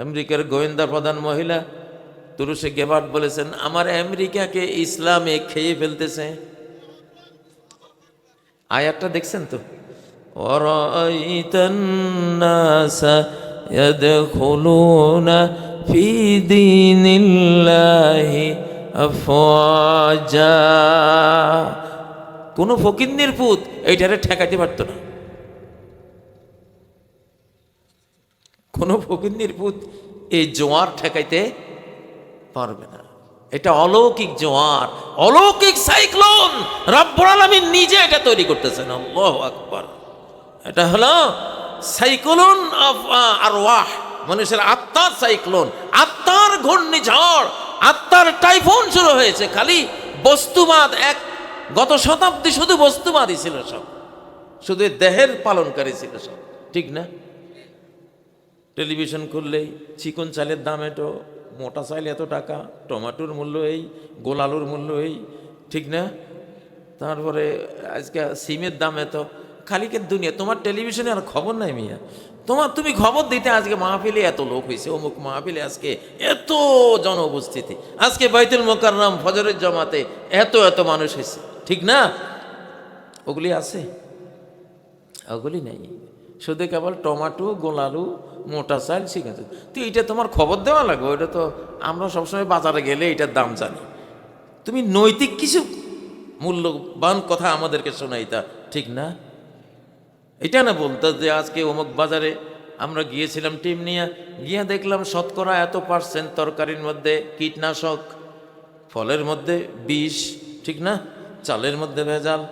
আমেরিকার গোয়েন্দা প্রধান মহিলা তুরুসে গেবার্ট বলেছেন, আমার আমেরিকাকে ইসলামে খেয়ে ফেলতেছে। আয়াতটা দেখছেন তো, ওয়ারাআইতান নাসা ইয়াদখুলুনা ফি দীনিল্লাহি আফওয়াজা। কোন ফকিন্নির পুত এইটারে ঠেকাইতে পারত না, কোন ফকিন্নির পুত এই জোয়ার ঠেকাইতে পারবে না। এটা অলৌকিক জোয়ার, অলৌকিক সাইক্লোন, রব্বুল আলামিন নিজে এটা তৈরি করতেছেন। আল্লাহু আকবার। এটা হলো সাইক্লোন অফ আরওয়াহ, মানুষের আত্মার সাইক্লোন, আত্মার ঘূর্ণিঝড়, আত্মার টাইফুন শুরু হয়েছে। খালি বস্তুবাদ, এক গত শতাব্দী শুধু বস্তুবাদই ছিল সব, শুধু দেহের পালনকারী ছিল সব, ঠিক না? টেলিভিশন খুললেই চিকন চালের দাম এতো, মোটা চাল এত টাকা, টমেটোর মূল্য এই, গোলালুর মূল্য এই, ঠিক না? তারপরে আজকে সিমের দাম এত, খালিকে দুনিয়া। তোমার টেলিভিশনে আর খবর নাই মিয়া, তুমি খবর দিতে আজকে মাহফিলে এত লোক হয়েছে, অমুক মাহফিলে আজকে এত জন উপস্থিতি, আজকে বাইতুল মোকাররম ফজরের জমাতে এত এত মানুষ হয়েছে, ঠিক না? ওগুলি আছে? ওগুলি নেই, শুধু কেবল টমাটো, গোলালু, মোটা চাল, ঠিক আছে। তো এইটা তোমার খবর দেওয়া লাগবে, ওইটা তো আমরা সবসময় বাজারে গেলে এটার দাম জানি। তুমি নৈতিক কিছু মূল্যবান কথা আমাদেরকে শোনাইতা, ঠিক না? এটা না বলতো যে আজকে অমুক বাজারে আমরা গিয়েছিলাম টিম নিয়ে, গিয়ে দেখলাম শতকরা এত % তরকারির মধ্যে কীটনাশক, ফলের মধ্যে বিষ, ঠিক না? চালের মধ্যে ভেজাল,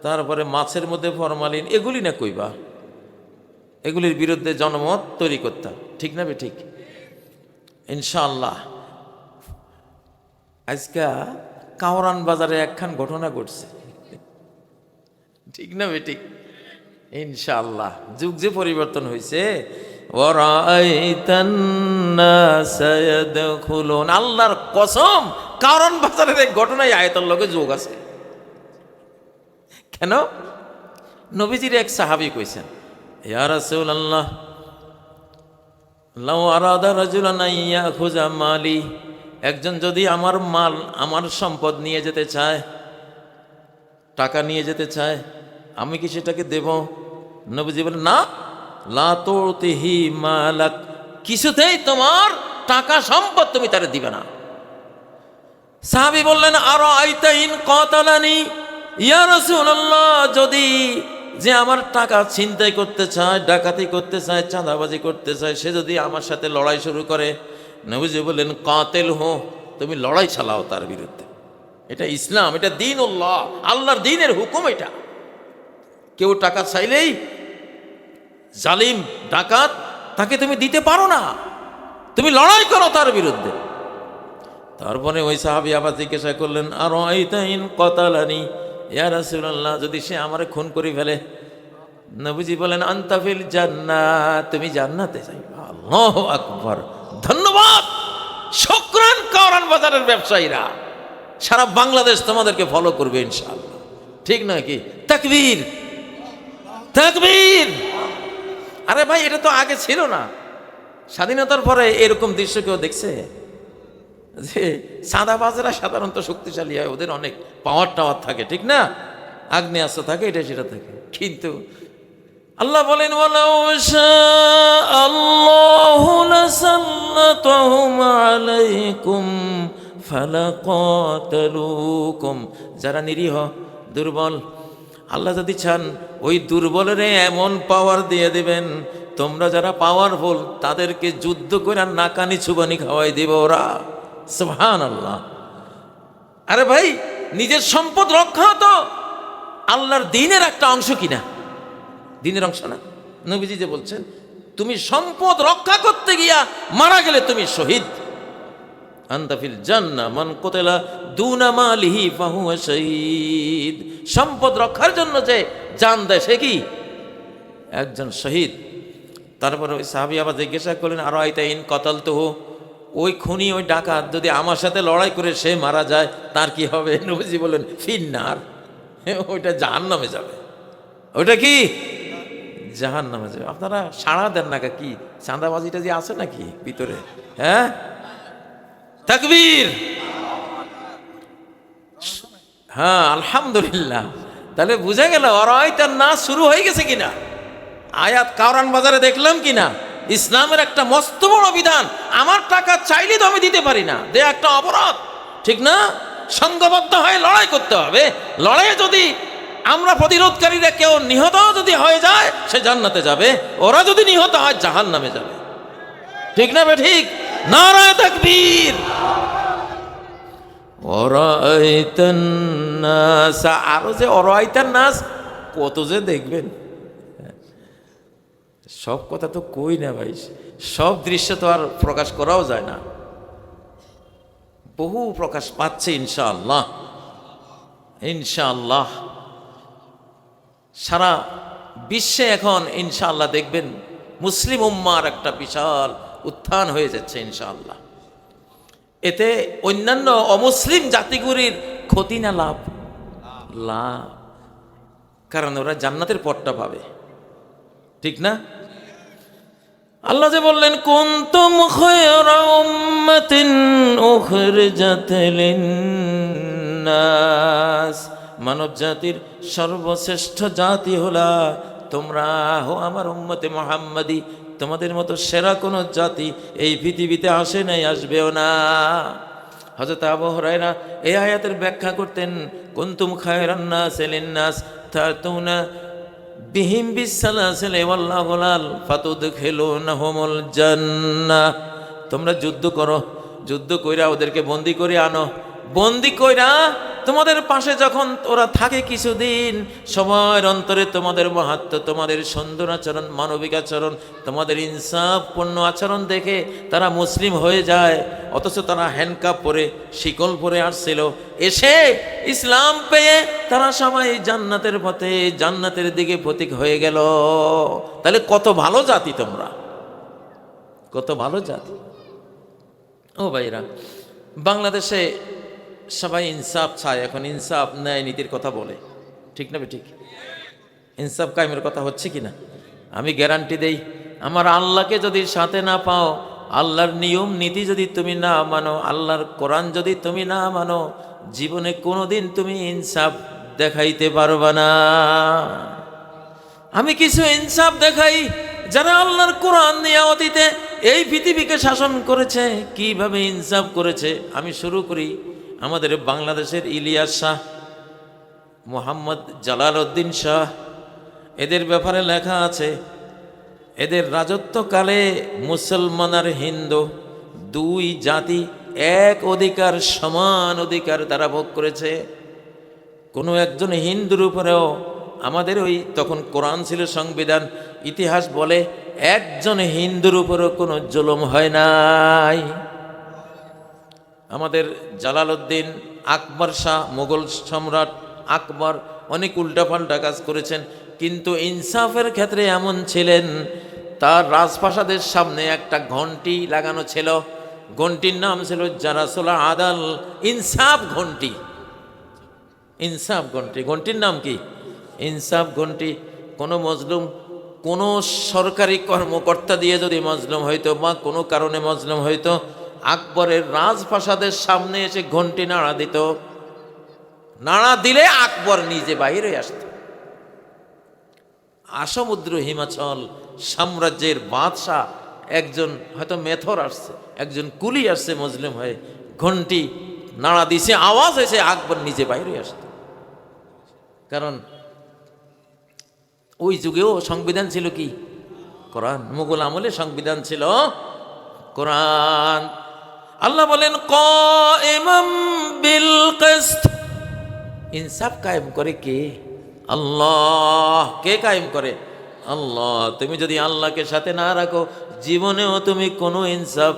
তারপরে মাছের মধ্যে ফরমালিন। এগুলি না কইবা, এগুলির বিরুদ্ধে জনমত তৈরি করতাম, ঠিক না? ঠিক। ইনশাআল্লাহ আজকে কাওরান বাজারে একখান ঘটনা ঘটছে, ঠিক না? ঠিক। ইনশাআল্লাহ যুগ যে পরিবর্তন হয়েছে। ওয়ারাআইতান নাসা ইয়াদখুলুন, আল্লাহর কসম, কাওরান বাজারের এক ঘটনায় আয়াতের লগে যোগ আছে। কেন? নবীজির এক সাহাবী কইছেন, ইয়া রাসূলুল্লাহ, লাউ আরাদা রাজুলান আন ইয়াখুযা মালি, একজন যদি আমার মাল, আমার সম্পদ নিয়ে যেতে চায়, টাকা নিয়ে যেতে চায়, আমি কি সেটাকে দেব? নবীজি বলেন, না, লা তুতিহি মালাক, কিছুতেই তোমার টাকা সম্পদ তুমি তারে দিবে না। সাহাবী বললেন, আরাআইতা ইন কাতালানি, ইয়া রাসূলুল্লাহ, যদি যে আমার টাকা ছিনতাই করতে চায়, ডাকাতি করতে চায়, চাঁদাবাজি করতে চায়, সে যদি আমার সাথে লড়াই শুরু করে, নবীজি বললেন, কাতিল হো, তুমি লড়াই চালাও তার বিরুদ্ধে। এটা ইসলাম, এটা দ্বীনুল্লাহ, আল্লাহর দ্বীনের হুকুম এটা। কেউ টাকা চাইলেই জালিম ডাকাত, তাকে তুমি দিতে পারো না, তুমি লড়াই করো তার বিরুদ্ধে। তারপরে ওই সাহাবী আবার জিজ্ঞাসা করলেন, আরাআইতা ইন কাতালানি, ইয়া রাসূলুল্লাহ, যদি সে আমারে খুন করে ফেলে? নবীজি বলেন, আনতা ফিল জান্নাহ, তুমি জান্নাতে যাইবা। আল্লাহু আকবার, ধন্যবাদ, শুকরান কাওরান বাজারের ব্যবসায়ীরা, সারা বাংলাদেশ তোমাদেরকে ফলো করবে ইনশাআল্লাহ, ঠিক নয় কি? তাকবীর, তাকবীর। আরে ভাই, এটা তো আগে ছিল না। স্বাধীনতার পরে এরকম দৃশ্য কেউ দেখছে? যে চাঁদাবাজরা সাধারণত শক্তিশালী হয়, ওদের অনেক পাওয়ার টাওয়ার থাকে, ঠিক না? আগ্নেয়াস্ত্র থাকে, এটা সেটা থাকে। কিন্তু আল্লাহ বলেন, ওয়ালাউ শাআল্লাহু লাসাল্লাতাহুম আলাইকুম ফালাকাতালুকুম, যারা নিরীহ, দুর্বল, আল্লাহ যদি চান ওই দুর্বলের এমন পাওয়ার দিয়ে দিবেন, তোমরা যারা পাওয়ারফুল তাদেরকে যুদ্ধ করে নাকানি চুবানি খাওয়াই দিবে ওরা। সুবহানাল্লাহ। আরে ভাই, নিজের সম্পদ রক্ষা তো আল্লাহর দ্বীনের একটা অংশ কিনা? দ্বীনের অংশ না? নবীজি যে বলছেন, তুমি সম্পদ রক্ষা করতে গিয়া মারা গেলে তুমি শহীদ। আনতা ফিল জান্নাহ মান কুতিলা দুনা মালিহি ফাহুয়া শহীদ, সম্পদ রক্ষার জন্য যে জান দেয় সে কি? একজন শহীদ। তারপরে ওই সাহাবী আবার জিজ্ঞাসা করলেন, আরাআইতা ইন কাতালতুহু, ওই খুনি, ওই ডাকাত যদি আমার সাথে লড়াই করে সে মারা যায়, তার কি হবে? নবীজি বললেন, ফিন্নার, ওইটা জাহান্নামে যাবে। ওইটা কি? জাহান্নামে যাবে। আপনারা সাড়া দেন না কি? চাঁদাবাজিটা যে আছে নাকি ভিতরে? হ্যাঁ, তাকবীর। হ্যাঁ, আলহামদুলিল্লাহ। তাহলে বুঝা গেল অরাইতান নাস শুরু হয়ে গেছে কিনা। আয়াত কারআন বাজারে দেখলাম কিনা। ইসলামের একটা মস্ত বড় বিধান, আমার টাকা চাইলে তো আমি দিতে পারি না, দেয়া একটা অপরাধ, ঠিক না? সংঘবদ্ধ হয়ে লড়াই করতে হবে। লড়াইয়ে যদি আমরা প্রতিরোধকারীরা কেউ নিহত যদি হয়ে যায়, সে জান্নাতে যাবে, ওরা যদি নিহত হয় জাহান্নামে যাবে, ঠিক না বে ঠিক? নারায়ে তাকবীর। অরাইতান নাস, আরো যে অরাইতান নাস কত যে দেখবেন, সব কথা তো কই না ভাই, সব দৃশ্য তো আর প্রকাশ করাও যায় না, বহু প্রকাশ পাচ্ছে ইনশাআল্লাহ। ইনশাআল্লাহ সারা বিশ্বে এখন ইনশাআল্লাহ দেখবেন মুসলিম উম্মার একটা বিশাল উত্থান হয়ে যাচ্ছে ইনশাআল্লাহ। এতে অন্যান্য অমুসলিম জাতিগুলির ক্ষতি না লাভ? লাভ, কারণ ওরা জান্নাতের পথটা পাবে, ঠিক না? আল্লাহ যে বললেন কুনতুম খায়রা উম্মাতিন উখরিজাত লিন-নাস, মানব জাতির সর্বশ্রেষ্ঠ জাতি হলা তোমরা, হো আমার উম্মতে মুহাম্মাদি। তোমাদের মতো সেরা কোনো জাতি এই পৃথিবীতে আসে নাই, আসবেও না। হযরত আবু হুরায়রা এই আয়াতের ব্যাখ্যা করতেন, কুনতুম খায়রান নাস লিন-নাস তাতুনা বিহিম বিসালাসিল ওয়াল আগলাল ফাতুদখিলুনহুমুল জান্নাহ। তোমরা যুদ্ধ করো, যুদ্ধ কইরা ওদেরকে বন্দি করে আনো, বন্দি কইরা তোমাদের পাশে যখন ওরা থাকে কিছুদিন, সবার অন্তরে তোমাদের মাহাত্ম্য, তোমাদের সুন্দর আচরণ, মানবিক আচরণ, তোমাদের ইনসাফপূর্ণ আচরণ দেখে তারা মুসলিম হয়ে যায়। অথচ তারা হ্যান্ডকাপ পরে, শিকল পরে আসছিল, এসে ইসলাম পেয়ে তারা সবাই জান্নাতের পথে, জান্নাতের দিকে প্রতীক হয়ে গেল। তাহলে কত ভালো জাতি তোমরা, কত ভালো জাতি। ও ভাইরা, বাংলাদেশে সবাই ইনসাফ চায়, এখন ইনসাফ ন্যায় নীতির কথা বলে, ঠিক না ঠিক? ইনসাফ কায়েমের কথা হচ্ছে কিনা? আমি গ্যারান্টি দেই, আমার আল্লাহকে যদি সাথে না পাও, আল্লাহর নিয়ম নীতি যদি তুমি না মানো, আল্লাহর কোরআন যদি তুমি না মানো, জীবনে কোনোদিন তুমি ইনসাফ দেখাইতে পারবা না। আমি কিছু ইনসাফ দেখাই যারা আল্লাহর কোরআন নিয়ে অতীতে এই পৃথিবীকে শাসন করেছে, কিভাবে ইনসাফ করেছে। আমি শুরু করি আমাদের বাংলাদেশের ইলিয়াস শাহ, মোহাম্মদ জালালউদ্দিন শাহ, এদের ব্যাপারে লেখা আছে, এদের রাজত্বকালে মুসলমান আর হিন্দু দুই জাতি এক অধিকার, সমান অধিকার তারা ভোগ করেছে। কোনো একজন হিন্দুর উপরেও আমাদের ওই তখন কোরআন ছিল, সংবিধান, ইতিহাস বলে একজন হিন্দুর উপরেও কোনো জুলুম হয় নাই। আমাদের জালালউদ্দিন আকবর শাহ, মুঘল সম্রাট আকবর অনেক উল্টাপাল্টা কাজ করেছেন, কিন্তু ইনসাফের ক্ষেত্রে এমন ছিলেন, তার রাজপ্রাসাদের সামনে একটা ঘন্টি লাগানো ছিল, ঘন্টির নাম ছিল জারাসুল আদাল, ইনসাফ ঘন্টি। ইনসাফ ঘন্টি, ঘন্টির নাম কি? ইনসাফ ঘন্টি। কোনো মজলুম, কোনো সরকারি কর্মকর্তা দিয়ে যদি মজলুম হইতো বা কোনো কারণে মজলুম হইতো, আকবরের রাজপ্রাসাদের সামনে এসে ঘন্টি নাড়া দিত, নাড়া দিলে আকবর নিজে বাইরে আসত। আসমুদ্র হিমাচল সাম্রাজ্যের বাদশাহ একজন, হয়তো মেথর আসছে, একজন কুলি আসছে মজলুম হয়ে, ঘন্টি নাড়া দিছে, আওয়াজ হয়েছে, আকবর নিজে বাইরে আসত। কারণ ওই যুগেও সংবিধান ছিল কি? কোরআন। মুঘল আমলে সংবিধান ছিল কোরআন। আল্লাহ বলেন কায়েমান বিল কিসত, ইনসাফ কায়েম করে কে? আল্লাহ। কে কায়েম করে? আল্লাহ। তুমি যদি আল্লাহকে সাথে না রাখো, জীবনেও তুমি কোনো ইনসাফ,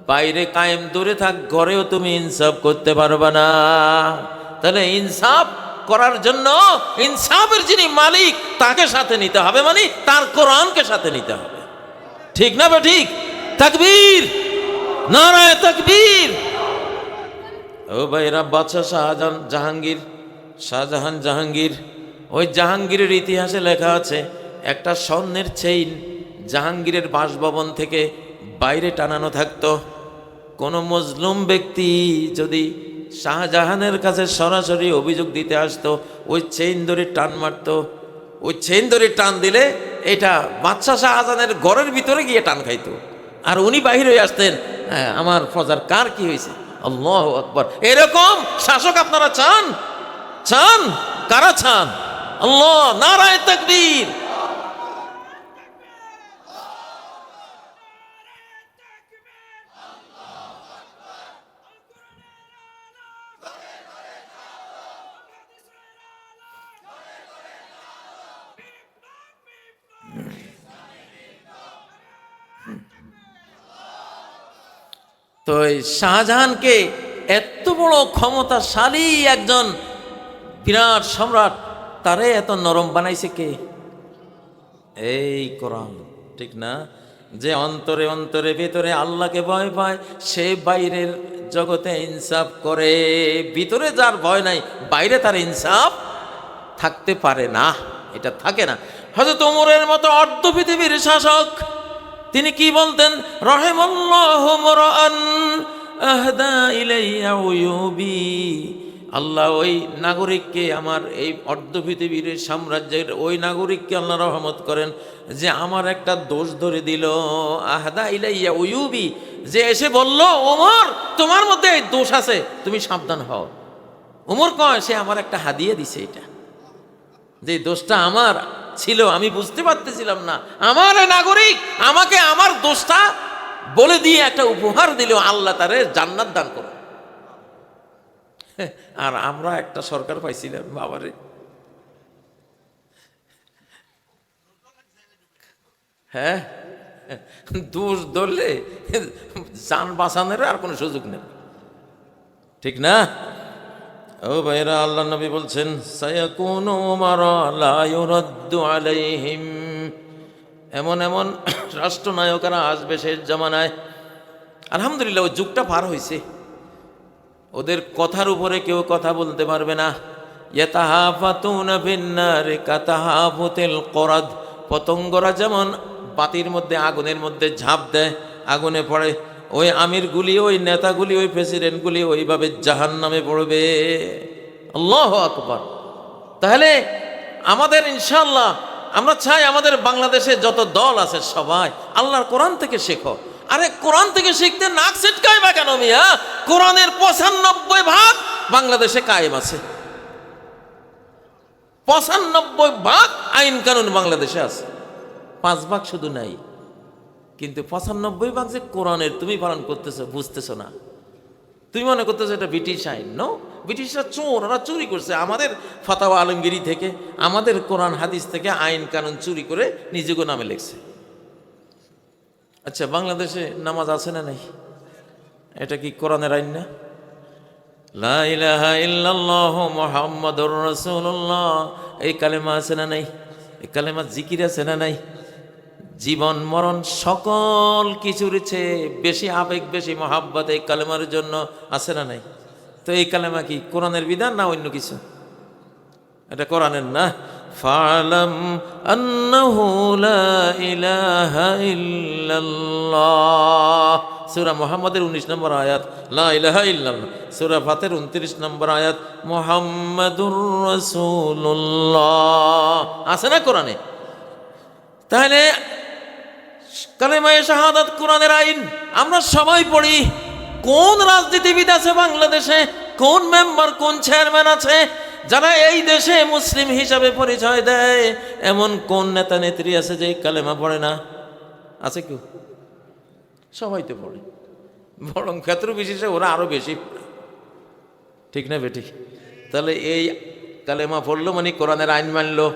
বাইরে কায়েম দূরে থাক, ঘরেও তুমি ইনসাফ করতে পারবে না। তাহলে ইনসাফ করার জন্য ইনসাফের যিনি মালিক তাকে সাথে নিতে হবে, মানে তার কোরআনকে সাথে নিতে হবে, ঠিক না বা ঠিক? তাকবীর, নারায়ে তাকবীর। ও ভাইরা, বাদশাহ শাহজাহান জাহাঙ্গীর, ওই জাহাঙ্গীরের ইতিহাসে লেখা আছে, একটা স্বর্ণের চেইন জাহাঙ্গীরের বাসভবন থেকে বাইরে টানানো থাকতো। কোনো মজলুম ব্যক্তি যদি শাহজাহানের কাছে সরাসরি অভিযোগ দিতে আসতো, ওই চেইন ধরে টান মারতো। ওই চেইন ধরে টান দিলে এটা বাদশাহ শাহজাহানের ঘরের ভিতরে গিয়ে টান খাইতো, আর উনি বাহির হয়ে আসতেন, হ্যাঁ আমার প্রজার কার কি হয়েছে, আল্লাহু আকবার। এরকম শাসক আপনারা চান? চান? কারা চান? আল্লাহ, নারায়ে তাকবীর। তো এই শাহজাহানকে এত বড় ক্ষমতাশালী একজন বিরাট সম্রাট, তারে এত নরম বানাইছে কে? এই কোরআন, ঠিক না? যে অন্তরে অন্তরে ভিতরে আল্লাহকে ভয় পায়, সে বাইরের জগতে ইনসাফ করে। ভিতরে যার ভয় নাই, বাইরে তার ইনসাফ থাকতে পারে না, এটা থাকে না। হযরত ওমরের মতো অর্ধ পৃথিবীর শাসক, তিনি কি বলতেন? রাহিমাল্লাহু মুরআন আহদা ইলাইয়া উয়ুবি। আল্লাহ ওই নাগরিককে, আমার এই অর্ধ পৃথিবীর সাম্রাজ্যের ওই নাগরিককে আল্লাহ রহমত করেন, যে আমার একটা দোষ ধরে দিল। আহদা ইলাইয়া উয়ুবি, যে এসে বলল, ওমর তোমার মধ্যে এই দোষ আছে, তুমি সাবধান হও। ওমর কয়, সে আমার একটা হাদিয়া দিছে, এটা যে দোষটা আমার ছিল আমি বুঝতে পারতেছিলাম না, আমার নাগরিক আমাকে আমার দোষটা বলে দিয়ে একটা উপহার দিল, আল্লাহ তারে জান্নাত দান করো। আর আমরা একটা সরকার পাইছিলাম, বাবারে, হ্যাঁ, দোষ ধরলে জান বাঁচানোর আর কোনো সুযোগ নেই, ঠিক না? ও ভাইরা, আল্লাহ নবী বলছেন, সায়াকুনু উমারা লা ইউরাদ্দু আলাইহিম। এমন এমন রাষ্ট্রনায়করা আসবে শেষ জামানায়, আলহামদুলিল্লাহ ওই যুগটা পার হয়েছে, ওদের কথার উপরে কেউ কথা বলতে পারবে না। ইয়াতাহাফাতুনা ফিন্নার কাতাহাফুতিল করাদ। পতঙ্গরা যেমন বাতির মধ্যে, আগুনের মধ্যে ঝাঁপ দেয়, আগুনে পড়ে, ওই আমিরগুলি, ওই নেতাগুলি, ওই প্রেসিডেন্টগুলি ওইভাবে জাহান্নামে পড়বে। আল্লাহু আকবার। তাহলে আমাদের ইনশাআল্লাহ আমরা চাই আমাদের বাংলাদেশে যত দল আছে সবাই আল্লাহর কোরআন থেকে শেখো। আরে কোরআন থেকে শিখতে নাক ছিটকায় বা কেন মিয়া? কোরআনের ৯৫% বাংলাদেশে কায়েম আছে, ৯৫% আইন কানুন বাংলাদেশে আছে, ৫% শুধু নাই। কিন্তু ৯৫% যে কোরআনের তুমি পালন করতেছো, বুঝতেছো না। তুমি মনে করতেছো এটা ব্রিটিশ আইন। নো, ব্রিটিশরা চোর, ওরা চুরি করছে আমাদের ফাতাওয়া আলমগিরি থেকে, আমাদের কোরআন হাদিস থেকে আইন কানুন চুরি করে নিজেকে নামে লিখছে। আচ্ছা, বাংলাদেশে নামাজ আছে না নাই? এটা কি কোরআনের আইন না? লা ইলাহা ইল্লাল্লাহু মুহাম্মাদুর রাসূলুল্লাহ, এই কালেমা আছে না নাই? এই কালেমা জিকির আছে না নাই? জীবন মরণ সকল কিছুর চেয়ে বেশি আবেগ, বেশি মহাব্বত এই কালেমার জন্য আছে না নাই? তো এই কালেমা কি কোরআনের বিধান না অন্য কিছু? এটা কোরআনের না। ফালাম আন্নাহু লা ইলাহা ইল্লাল্লাহ, সূরা মুহাম্মাদের ১৯ নম্বর আয়াত, লা ইলাহা ইল্লাল্লাহ। সূরা ফাতির ২৯ নম্বর আয়াত, মুহাম্মাদুর রাসূলুল্লাহ, আছে না কোরআনে? তাহলে কালেমায়ে শাহাদাত কোরআনের আইন আমরা সবাই পড়ি। কোন রাজনীতিবিদ আছে বাংলাদেশে, কোন মেম্বার, কোন চেয়ারম্যান আছে যারা এই দেশে মুসলিম হিসাবে পরিচয় দেয়, এমন কোন নেতা নেত্রী আছে যে কালেমা পড়ে না? আছে কেউ? সবাই তো পড়ে, বরং ক্ষেত্র বিশেষে ওরা আরো বেশি পড়ে, ঠিক না বেটি? তাহলে এই কালেমা পড়লো মানে কোরআনের আইন মানলো,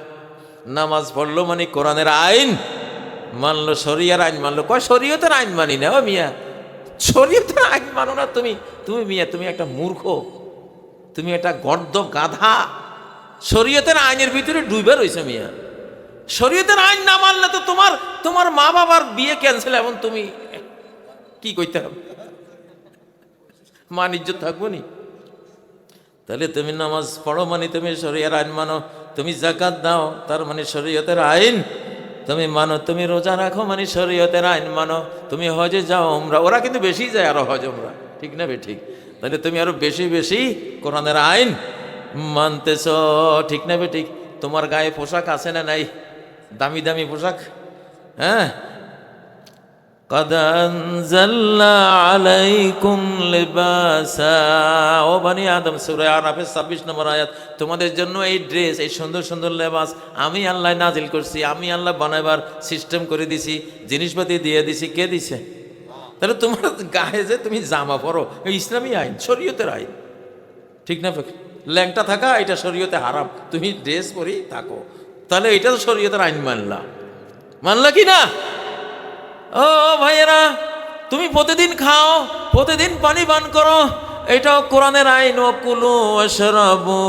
নামাজ পড়লো মানে কোরআনের আইন মানলো, শরিয়ার আইন মানলো। কয় শরীয়তের আইন মানি না। ও মিয়া, শরীয়তের আইন মানো না তুমি? তুমি মিয়া, তুমি একটা মূর্খ, তুমি একটা গর্দ গাধা। শরীয়তের আইনের ভিতরে ডুবে রয়েছে মিয়া। শরীয়তের আইন না মানলে তো তোমার মা বাবার বিয়ে ক্যান্সেল, এখন তুমি কি কইতে হবে? মান ইজ্জত থাকবো নি? তাহলে তুমি নামাজ পড়ো মানে তুমি শরীয়তের আইন মানো, তুমি যাকাত দাও তার মানে শরীয়তের আইন তুমি মানো, তুমি রোজা রাখো মানে শরীয়তের আইন মানো, তুমি হজে যাও উমরা। ওরা কিন্তু বেশি যায় আরো হজ উমরা, ঠিক না ঠিক? তাহলে তুমি আরো বেশি বেশি কোরআনের আইন মানতেছ, ঠিক না ঠিক? তোমার গায়ে পোশাক আছে না নাই? দামি দামি পোশাক, হ্যাঁ। قد أنزلنا عليكم لباسا, ও বনি আদম, সূরা আরাফের 26 নম্বর আয়াত। তোমাদের জন্য এই ড্রেস, এই সুন্দর সুন্দর লেবাস আমি আল্লাহ নাজিল করছি, আমি আল্লাহ বানাবার সিস্টেম করে দিছি, জিনিসপাতি দিয়ে দিছি। কে দিছে? তাহলে তোমার গায়ে যে তুমি জামা পরো, এই ইসলামী আইন, শরীয়তের আইন, ঠিক না? ল্যাংটা থাকা এটা শরীয়তে হারাম, তুমি ড্রেস পরেই থাকো, তাহলে এটা তো শরীয়তের আইন মানলা কি না? ও ভাইয়েরা, তুমি প্রতিদিন খাও, প্রতিদিন পানি পান করো, এটাও কোরআনের আইন। ও কুলু ওয়াশরাবু,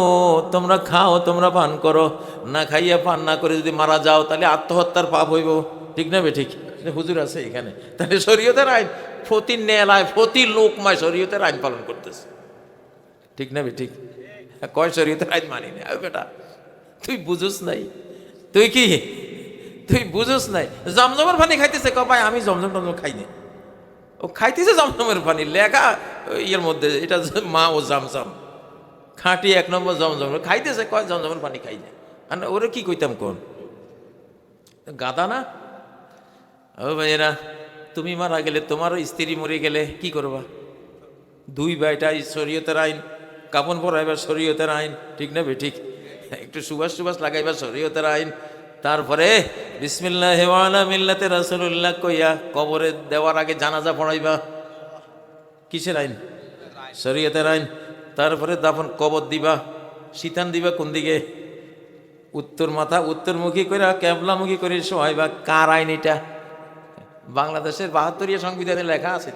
তোমরা খাও, তোমরা পান করো। না খাইয়া পান না করে যদি মারা যাও তাহলে আত্মহত্যার পাপ হইব, ঠিক না ঠিক? হুজুর আছে এখানে, তাহলে শরীয়তের আইন প্রতি নেলায় প্রতি লোকমায় শরীয়তের আইন পালন করতেছে, ঠিক না ঠিক? কয় শরীয়তের আইন মানি না বেটা, তুই বুঝুস নাই, তুই বুঝোস নাই। জমজমের পানি খাইতেছে, ভাই আমি জমজম টমজম খাইনি। ও খাইতেছে জমজমের পানি, লেখা ইয়ের মধ্যে, এটা মা ও জামজাম, খাঁটি 1 নম্বর জমজম খাইতেছে, কয় জমজমের পানি খাই না। আর ওরে কি কইতাম, কোন গাদা না? ও ভাইয়েরা, তুমি মারা গেলে, তোমার স্ত্রী মরে গেলে কি করবা? 2 ভাইটাই শরীয়তের আইন, কাপড় পরাইবার শরীয়তের আইন, ঠিক না ঠিক? একটু সুবাস লাগাইবার শরীয়তের আইন। তারপরে বিসমিল্লাহি ওয়া আলা মিল্লাতি রাসূলুল্লাহ কইয়া কবরে দেওয়ার আগে জানাজা পড়াইবা, কিসের আইন? শরীয়তের আইন। তারপরে দাফন কবর দিবা, শীতান দিবা কোন দিকে? উত্তর, মাথা উত্তরমুখী করে কেবলামুখী করে শোয়াইবা। কার আইন এটা? বাংলাদেশের 72 সংবিধানে লেখা আছে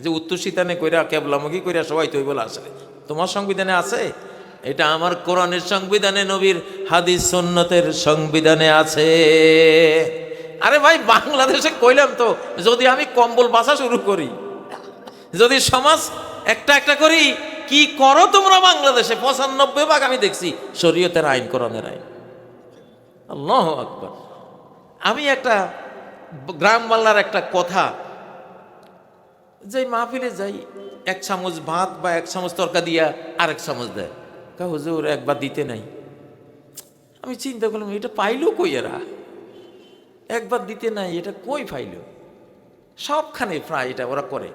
যে উত্তর শীতানে কইরা কেবলামুখী কইরা সবাই তৈ বলে আসে। তোমার সংবিধানে আছে? এটা আমার কোরআনের সংবিধানে, নবীর হাদিস সুন্নতের সংবিধানে আছে। আরে ভাই, বাংলাদেশে কইলাম তো, যদি আমি কম্বল বাসা শুরু করি, যদি সমাজ একটা একটা করি, কি করো তোমরা বাংলাদেশে? 95% আমি দেখছি শরীয়তের আইন, কোরআনের আইন। আল্লাহু আকবার। আমি একটা গ্রাম বাংলার একটা কথা, যে মাহফিলে যাই, 1 চামচ ভাত বা 1 চামচ তরকা দিয়া আরেক চামচ দেয়, হুজুর একবার দিতে নাই। আমি চিন্তা করলাম, এটা পাইলো কই এরা? একবার দিতে নাই, এটা কই পাইলো? সবখানে প্রায় এটা ওরা করে।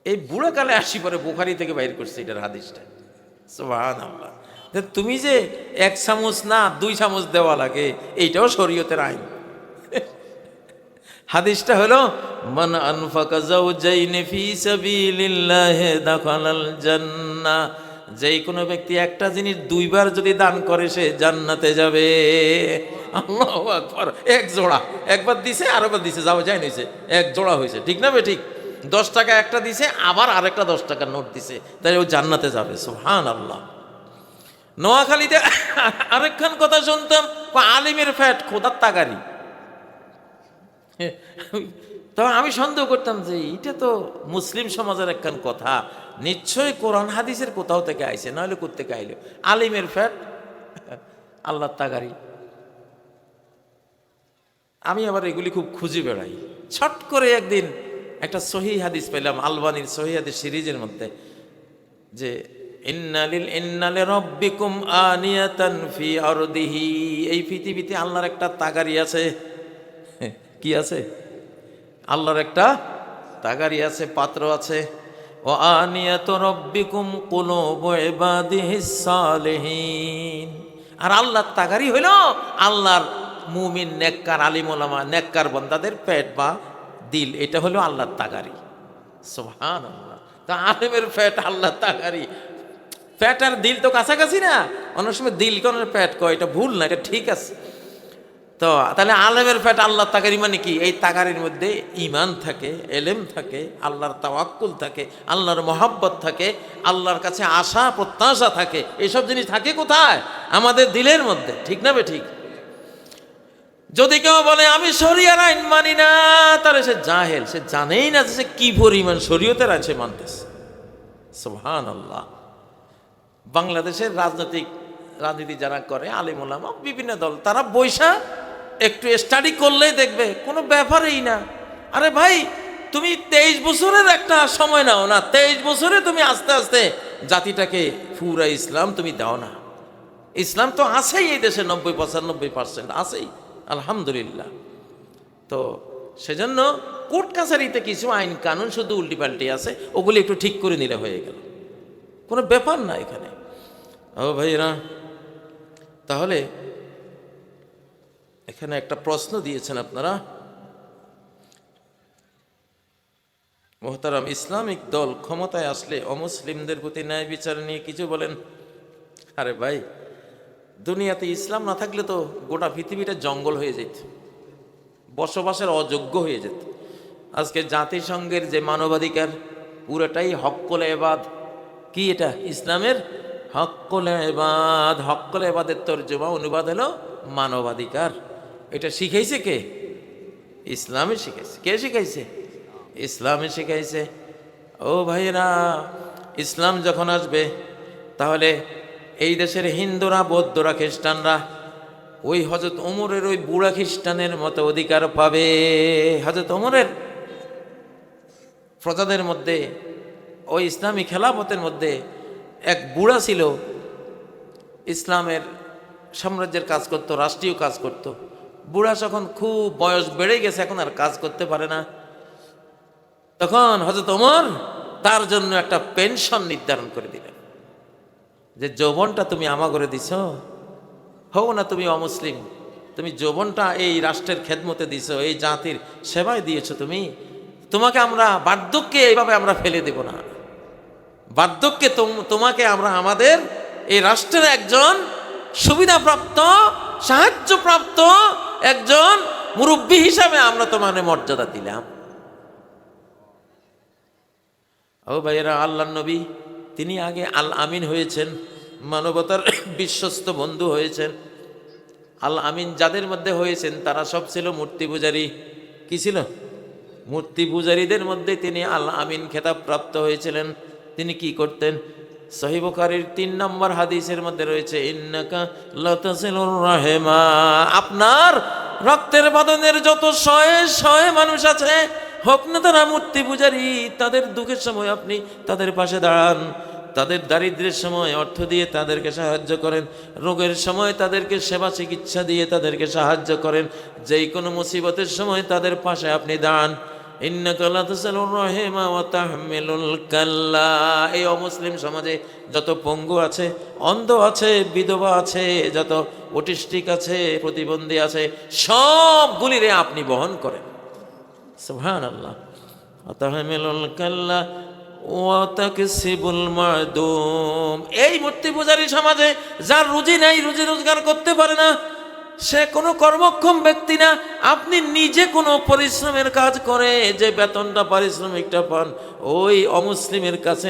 এই বুড়া কালে আসি পরে বুখারি থেকে বাইর করছে এটার হাদিসটা, সুবহানাল্লাহ। তুমি যে 1 চামচ না 2 চামচ দেওয়া লাগে, এইটাও শরীয়তের আইন। হাদিসটা হলো, মান আনফাকা যাওজাইনি ফি সাবিলিল্লাহি দাখালাল জান্নাহ, যেই কোনো ব্যক্তি একটা জিনিস 2 বার যদি দান করে সে জান্নাতে যাবে। আল্লাহু আকবার। 1 জোড়া, একবার দিছে আরেকবার দিছে, যাও যায় নিছে, 1 জোড়া হয়েছে, ঠিক না ঠিক? 10 টাকা একটা দিছে, আবার আরেকটা 10 টাকার নোট দিছে, তাই ও জান্নাতে যাবে। সুবহানাল্লাহ। নোয়াখালীতে আরেকখান কথা শুনতাম, আলিমের ফ্যাট খোদার তাগারি। তবে আমি সন্দেহ করতাম যে এটা তো মুসলিম সমাজের একখান কথা, নিশ্চয়ই কোরআন হাদিসের কোথাও থেকে আইছে, নাহলে কোত্থেকে আইলো? আলিমের ফ্যাট, আল্লাহর তাগারি। আমি আবার এগুলি খুব খুঁজে বেড়াই। ছট করে একদিন একটা সহিহ হাদিস পেলাম, আলবানির সহিহ হাদিস সিরিজের মধ্যে, যে ইন্নালি রাব্বিকুম আনিয়াতান ফি আরদিহি, এই পৃথিবীতে আল্লাহর একটা তাগারি আছে। কি আছে? আল্লাহর একটা তাগারি আছে, পাত্র আছে। ও আনিয়াতু রাব্বিকুম কুলুবু ইবাদিহিস সালিহিন, আর আল্লাহর তাগারি হইল আল্লাহর মুমিন, নেককার, আলিম ওলামা, নেককার বান্দাদের পেট বা দিল, এটা হলো আল্লাহর তাগারি। সুবহানাল্লাহ। তা আলিমের পেট আল্লাহর তাগারি, পেট আর দিল তো কাছাকাছি না, অনেক সময় দিল কোন পেট কয়, এটা ভুল না, এটা ঠিক আছে। তো তাহলে আলেমের পেট আল্লাহর তাগারি মানে কি? এই তাগারির মধ্যে ঈমান থাকে, এলেম থাকে, আল্লাহর তাওয়াক্কুল থাকে, আল্লাহর মহব্বত থাকে, আল্লাহর কাছে আশা প্রত্যাশা থাকে। এইসব জিনিস থাকে কোথায়? আমাদের দিলের মধ্যে, ঠিক না ঠিক? যদি কেউ বলে আমি শরিয়ার আইন মানি না, তাহলে সে জাহেল, সে জানেই না যে সে কি পরিমাণ শরীয়তের আইন সে মানতেছে। সুবহানাল্লাহ। বাংলাদেশের রাজনীতি যারা করে, আলিম ওলামা, বিভিন্ন দল, তারা বৈশা একটু স্টাডি করলেই দেখবে কোনো ব্যাপারই না। আরে ভাই, তুমি 23 বছরের একটা সময় নাও না, 23 বছরে তুমি আস্তে আস্তে জাতিটাকে পুরা ইসলাম তুমি দাও না। ইসলাম তো আছেই এই দেশে, 90-95% আছেই, আলহামদুলিল্লাহ। তো সেজন্য কোর্ট কাছারিতে কিছু আইন কানুন শুধু উল্টিপাল্টি আছে, ওগুলি একটু ঠিক করে নিলে হয়ে গেল, কোনো ব্যাপার না এখানে। ও ভাইরা, তাহলে এখানে একটা প্রশ্ন দিয়েছেন আপনারা, মোহতারাম, ইসলামিক দল ক্ষমতায় আসলে অমুসলিমদের প্রতি ন্যায় বিচার নিয়ে কিছু বলেন। আরে ভাই, দুনিয়াতে ইসলাম না থাকলে তো গোটা পৃথিবীটা জঙ্গল হয়ে যেত, বসবাসের অযোগ্য হয়ে যেত। আজকে জাতিসংঘের যে মানবাধিকার, পুরোটাই হক্কুল ইবাদ। কি এটা? ইসলামের হক্কুল ইবাদ। হক্কুল ইবাদের তর্জমা অনুবাদ হলো মানবাধিকার। এটা শিখাইছে কে? ইসলামে শিখাইছে। কে শিখাইছে? ইসলামে শিখাইছে। ও ভাইরা, ইসলাম যখন আসবে তাহলে এই দেশের হিন্দুরা, বৌদ্ধরা, খ্রিস্টানরা ওই হযরত ওমরের ওই বুড়া খ্রিস্টানের মতো অধিকার পাবে। হযরত ওমরের প্রজাদের মধ্যে, ওই ইসলামী খেলাফতের মধ্যে এক বুড়া ছিল, ইসলামের সাম্রাজ্যের কাজ করত, রাষ্ট্রীয় কাজ করত। বুড়া যখন খুব বয়স বেড়ে গেছে, এখন আর কাজ করতে পারে না, তখন হযরত ওমর তার জন্য একটা পেনশন নির্ধারণ করে দিলেন, যে যৌবনটা তুমি আমা করে দিছ, হও না তুমি অমুসলিম, তুমি যৌবনটা এই রাষ্ট্রের খেদমতে দিছ, এই জাতির সেবায় দিয়েছো তুমি, তোমাকে আমরা বার্ধক্যে এইভাবে আমরা ফেলে দেব না। বার্ধক্যে তোমাকে আমরা আমাদের এই রাষ্ট্রের একজন সুবিধাপ্রাপ্ত, সাহায্যপ্রাপ্ত একজন মুরব্বী হিসাবে আমরা তোমার মর্যাদা দিলাম। ও ভাইয়েরা, আল্লাহর নবী তিনি আগে আল আমিন হয়েছেন, মানবতার বিশ্বস্ত বন্ধু হয়েছেন। আল আমিন যাদের মধ্যে হয়েছেন তারা সব ছিল মূর্তি পূজারী। কি ছিল? মূর্তি পূজারীদের মধ্যে তিনি আল আমিন খেতাব প্রাপ্ত হয়েছিলেন। তিনি কি করতেন? সহিহ বুখারীর 3 নম্বর হাদিসের মধ্যে রয়েছে, ইন্নাকা লাতাসিলুর রাহিমা, আপনার রক্তের বদনের যত শয়ে শয়ে মানুষ আছে, হোক না তারা মূর্তি পূজারী, তাদের দুঃখের সময় আপনি তাদের পাশে দাঁড়ান, তাদের দারিদ্র্যের সময় অর্থ দিয়ে তাদেরকে সাহায্য করেন, রোগের সময় তাদেরকে সেবা চিকিৎসা দিয়ে তাদেরকে সাহায্য করেন, যেই কোনো মুসিবতের সময় তাদের পাশে আপনি দাঁড়ান। ইন্নাকা লাতাসিলুর রাহিমা ওয়া তাহমিলুল কাল্লা। এই অমুসলিম সমাজে যত পঙ্গু আছে, অন্ধ আছে, বিধবা আছে, যত অটিস্টিক আছে, প্রতিবন্ধী আছে, সবগুলিরে আপনি বহন করেন। সুবহানাল্লাহ। ওয়া তাহমিলুল কাল্লা ওয়া তাকসিবুল মাদুম। এই মূর্তি পূজারী সমাজে যার রুজি নাই, রুজি রোজগার করতে পারে না, সে কোনো কর্মক্ষম ব্যক্তি না, আপনি নিজে কোনো পরিশ্রমের কাজ করে যে বেতনটা, পারিশ্রমিকটা পান, ওই অমুসলিমের কাছে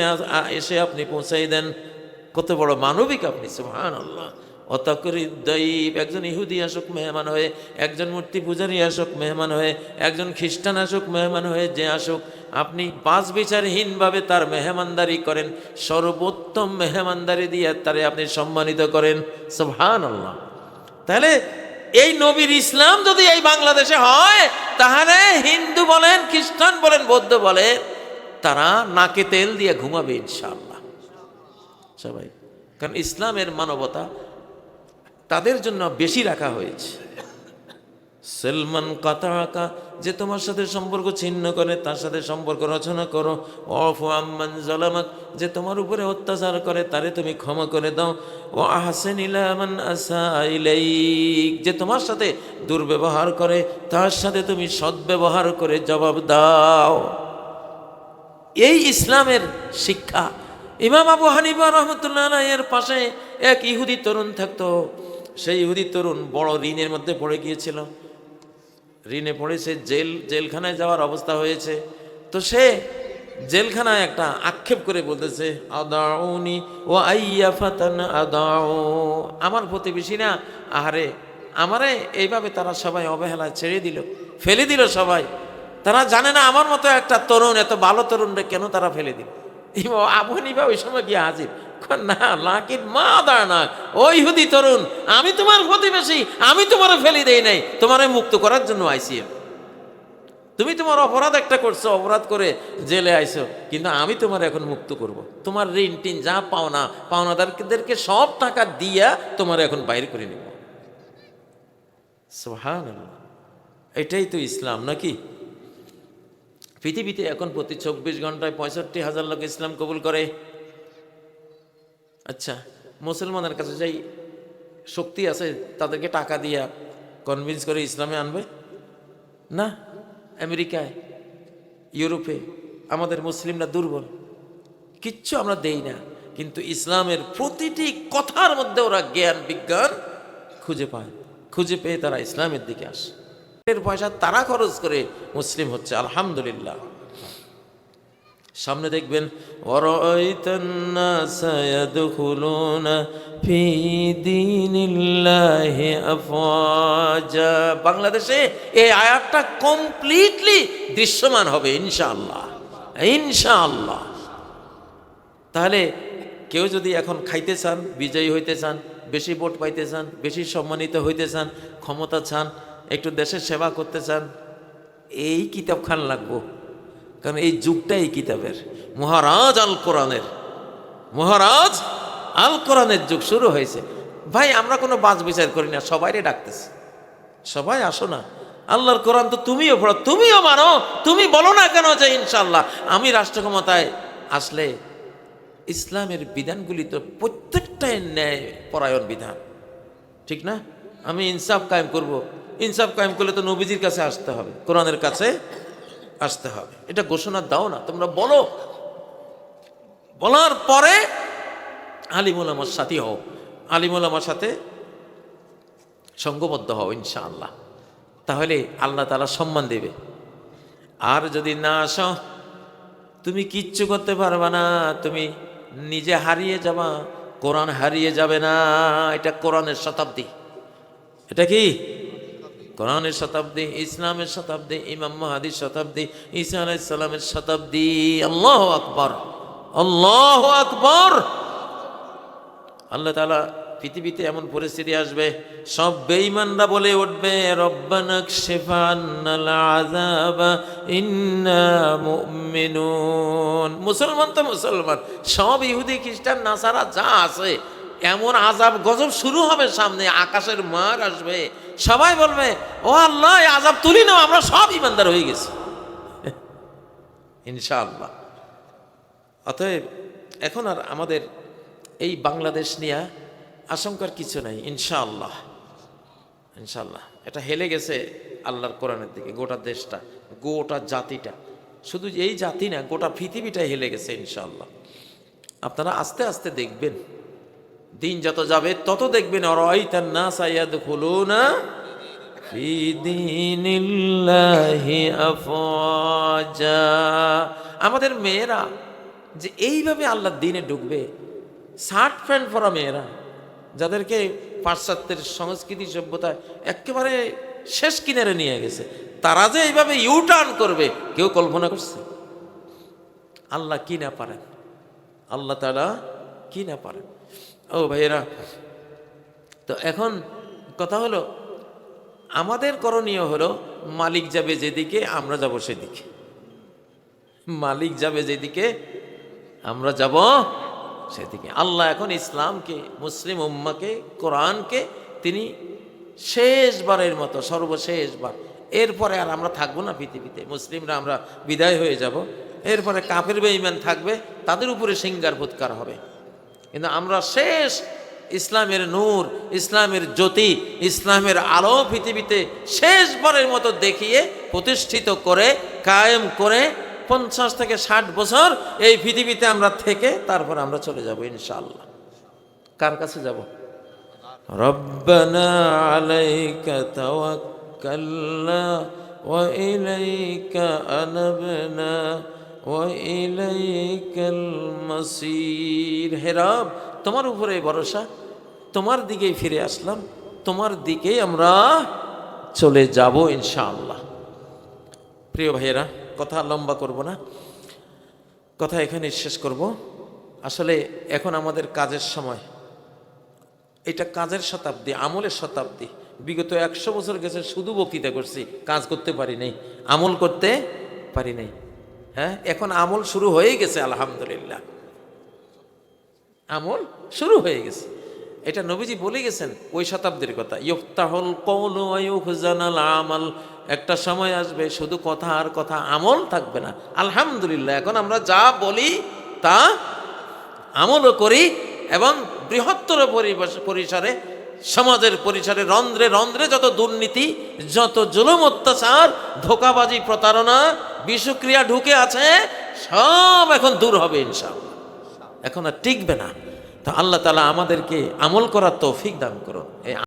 এসে আপনি পৌঁছাই দেন। কত বড় মানবিক আপনি! সুবহানাল্লাহ। অতাকরিদ্দাইব, একজন ইহুদি আসুক মেহমান হয়ে, একজন মূর্তি পূজারী আসুক মেহমান হয়ে, একজন খ্রিস্টান আসুক মেহমান হয়ে, যে আসুক, আপনি পাঁচ বিচারহীনভাবে তার মেহমানদারি করেন, সর্বোত্তম মেহমানদারি দিয়ে তারে আপনি সম্মানিত করেন। সুবহানাল্লাহ। তাহলে এই নবীর ইসলাম যদি এই বাংলাদেশে হয়, তাহলে হিন্দু বলেন, খ্রিস্টান বলেন, বৌদ্ধ বলেন, তারা নাকে তেল দিয়ে ঘুমাবে ইনশাআল্লাহ সবাই। কারণ ইসলামের মানবতা তাদের জন্য বেশি রাখা হয়েছে। সলমান কাতাকা, যে তোমার সাথে সম্পর্ক ছিন্ন করে তার সাথে সম্পর্ক রচনা করো। ওয়াফু আম্মান যালামাক, যে তোমার উপরে অত্যাচার করে তারে তুমি ক্ষমা করে দাও। ওয়া আহসিন ইলা মান আসা ইলাইক, যে তোমার সাথে দুর্ব্যবহার করে তার সাথে তুমি সদ্ব্যবহার করে জবাব দাও। এই ইসলামের শিক্ষা। ইমাম আবু হানিফা রাহমাতুল্লাহ আলাইহির পাশে এক ইহুদি তরুণ থাকতো। সেই ইহুদি তরুণ বড় ঋণের মধ্যে পড়ে গিয়েছিল, ঋণে পড়েছে, জেলখানায় যাওয়ার অবস্থা হয়েছে। তো সে জেলখানায় একটা আক্ষেপ করে বলতেছে, আদাউনি ওয়া আইয়া ফাতান আদাউ, আমার প্রতিবেশী না, আহারে আমারে এইভাবে তারা সবাই অবহেলায় ছেড়ে দিল, ফেলে দিল সবাই। তারা জানে না আমার মতো একটা তরুণ, এত ভালো তরুণরে কেন তারা ফেলে দিল। আবু হানিফা ওই সময় গিয়ে হাজির, না, লাকিন মা দানা, ওই ইহুদি তরুণ, আমি তোমার প্রতিবেশী, আমি তোমারে ফেলি দেই নাই, তোমারে মুক্ত করার জন্য আইছি। তুমি তোমার অপরাধ একটা করছো, অপরাধ করে জেলে আইছো, কিন্তু আমি তোমার এখন মুক্ত করব। তোমার ঋণ টিন যা পাওনা, পাওনাদারদেরকে সব টাকা দিয়া তোমার এখন বাইর করে নেব। সুবহানাল্লাহ, এটাই তো ইসলাম নাকি? পৃথিবীতে এখন প্রতি 24 ঘন্টায় 65,000 লোক ইসলাম কবুল করে। আচ্ছা, মুসলমানের কাছে যাই শক্তি আছে তাদেরকে টাকা দিয়া কনভিন্স করে ইসলামে আনবে? না। আমেরিকায়, ইউরোপে আমাদের মুসলিমরা দুর্বল, কিচ্ছু আমরা দেই না, কিন্তু ইসলামের প্রতিটি কথার মধ্যে ওরা জ্ঞান বিজ্ঞান খুঁজে পায়, খুঁজে পেয়ে তারা ইসলামের দিকে আসে। এর পয়সা তারা খরচ করে মুসলিম হচ্ছে, আলহামদুলিল্লাহ। সামনে দেখবেন বাংলাদেশে এই আয়াতটা কমপ্লিটলি দৃশ্যমান হবে ইনশাআল্লাহ, ইনশাআল্লাহ। তাহলে কেউ যদি এখন খাইতে চান, বিজয়ী হইতে চান, বেশি ভোট পাইতে চান, বেশি সম্মানিত হইতে চান, ক্ষমতা চান, একটু দেশের সেবা করতে চান, এই কিতাব খান লাগবো। কারণ এই যুগটা এই কিতাবের, মহারাজ আল কোরআনের, মহারাজ আল কোরআনের যুগ শুরু হয়েছে। ভাই আমরা কোনো বাজ বিচার করি না, সবাইরে ডাকতেছি, সবাই আসো না, আল্লাহর কোরআন তো তুমিও পড়ো, তুমিও মানো, তুমি বলো না কেন যে ইনশাল্লাহ আমি রাষ্ট্র ক্ষমতায় আসলে ইসলামের বিধানগুলি তো প্রত্যেকটাই ন্যায় পরায়ণ বিধান, ঠিক না? আমি ইনসাফ কায়েম করব, ইনসাফ কায়েম করলে তো নবীজির কাছে আসতে হবে, কোরআনের কাছে আসতে হবে। এটা ঘোষণা দাও না, তোমরা বলো, বলার পরে আলিমুল আমার সাথী হও, আলিমুল আমার সাথে সঙ্গবদ্ধ হও ইনশাআল্লাহ, তাহলে আল্লাহ তাআলা সম্মান দেবে। আর যদি না আসো, তুমি কিচ্ছু করতে পারবে না, তুমি নিজে হারিয়ে যাবা, কোরআন হারিয়ে যাবে না। এটা কোরআনের শতাব্দী, এটা কি কোরআনের শতাব্দী, ইসলামের শতাব্দী, ইমাম মাহদীর শতাব্দী, ঈসা আলাইহিস সালামের শতাব্দী। আল্লাহু আকবার, আল্লাহু আকবার। আল্লাহ তাআলা পৃথিবীতে এমন পরিস্থিতি আসবে, সব বেঈমানরা বলে উঠবে রব্বানা কশিফ আন্নাল আযাবা ইন্না মুমিনুন। মুসলমান তো মুসলমান, সব ইহুদি খ্রিস্টান নাসারা যা আছে, এমন আযাব গজব শুরু হবে সামনে, আকাশের মার আসবে, সবাই বলবে ও আল্লাহ এই আযাব তুলি নাও, আমরা সব ঈমানদার হয়ে গেছি ইনশাআল্লাহ। অতএব এখন আর আমাদের এই বাংলাদেশ নিয়ে আশঙ্কার কিছু নাই ইনশাআল্লাহ, ইনশাআল্লাহ। এটা হেলে গেছে আল্লাহর কোরআনের দিকে, গোটা দেশটা, গোটা জাতিটা, শুধু এই জাতি না, গোটা পৃথিবীটাই হেলে গেছে ইনশাআল্লাহ। আপনারা আস্তে আস্তে দেখবেন, দিন যত যাবে তত দেখবেন আরাইতান নাসা ইয়াদখুলুনা ফি দীনিল্লাহি আফওয়াজা। আমাদের মেয়েরা যে এইভাবে আল্লাহর দ্বীনে ঢুকবে, শার্ট প্যান্ট পরা মেয়েরা, যাদেরকে পাশ্চাত্যের সংস্কৃতি সভ্যতা একেবারে শেষ কিনারে নিয়ে গেছে, তারা যে এইভাবে ইউটার্ন করবে কেউ কল্পনা করছে? আল্লাহ কি না পারেন, আল্লাহ তাআলা কি না পারেন। ও ভাইয়েরা, তো এখন কথা হলো আমাদের করণীয় হলো মালিক যাবে যেদিকে আমরা যাব সেদিকে, মালিক যাবে যেদিকে আমরা যাব সেদিকে। আল্লাহ এখন ইসলামকে, মুসলিম উম্মাকে, কোরআনকে তিনি শেষবারের মতো, সর্বশেষবার, এরপরে আর আমরা থাকবো না পৃথিবীতে, মুসলিমরা আমরা বিদায় হয়ে যাব, এরপরে কাফের বেঈমান থাকবে, তাদের উপরে সিঙ্গার ফুৎকার হবে, কিন্তু আমরা শেষ ইসলামের নূর, ইসলামের জ্যোতি, ইসলামের আলো পৃথিবীতে শেষবারের মতো দেখিয়ে প্রতিষ্ঠিত করে কায়েম করে 50 থেকে 60 বছর এই পৃথিবীতে আমরা থেকে তারপর আমরা চলে যাব ইনশাআল্লাহ। কার কাছে যাব? রব্বানা আলাইকা তাওয়াক্কালনা ওয়া ইলাইকা আনাবনা ওয়া ইলাইকাল মাসির। হে রব, তোমার উপরে ভরসা, তোমার দিকেই ফিরে আসলাম, তোমার দিকেই আমরা চলে যাব ইনশাআল্লাহ। প্রিয় ভাইয়েরা, কথা লম্বা করব না, কথা এখানে শেষ করব। আসলে এখন আমাদের কাজের সময়, এটা কাজের শতাব্দী, আমলের শতাব্দী। বিগত 100 বছর গেছে শুধু বক্তৃতা করছি, কাজ করতে পারি নাই, আমল করতে পারি নাই। হ্যাঁ, এখন আমল শুরু হয়ে গেছে, আলহামদুলিল্লাহ, আমল শুরু হয়ে গেছে। এটা নবীজি বলে গেছেন ওই শতাব্দীর কথা, ইফতাহুল কওলু ওয়া ইউখজানাল আমাল। একটা সময় আসবে শুধু কথা আর কথা, আমল থাকবে না। আলহামদুলিল্লাহ, এখন আমরা যা বলি তা আমলও করি, এবং বৃহত্তর পরিসরে, সমাজের পরিসরে, রন্ধ্রে রন্ধ্রে যত দুর্নীতি, যত জুলুম, অত্যাচার, ধোঁকাবাজি, প্রতারণা, বিষক্রিয়া ঢুকে আছে, সব এখন দূর হবে ইনশাআল্লাহ। এখন আর টিকবে না। তো আল্লাহ তাআলা আমাদেরকে আমল করার তৌফিক দান করুন।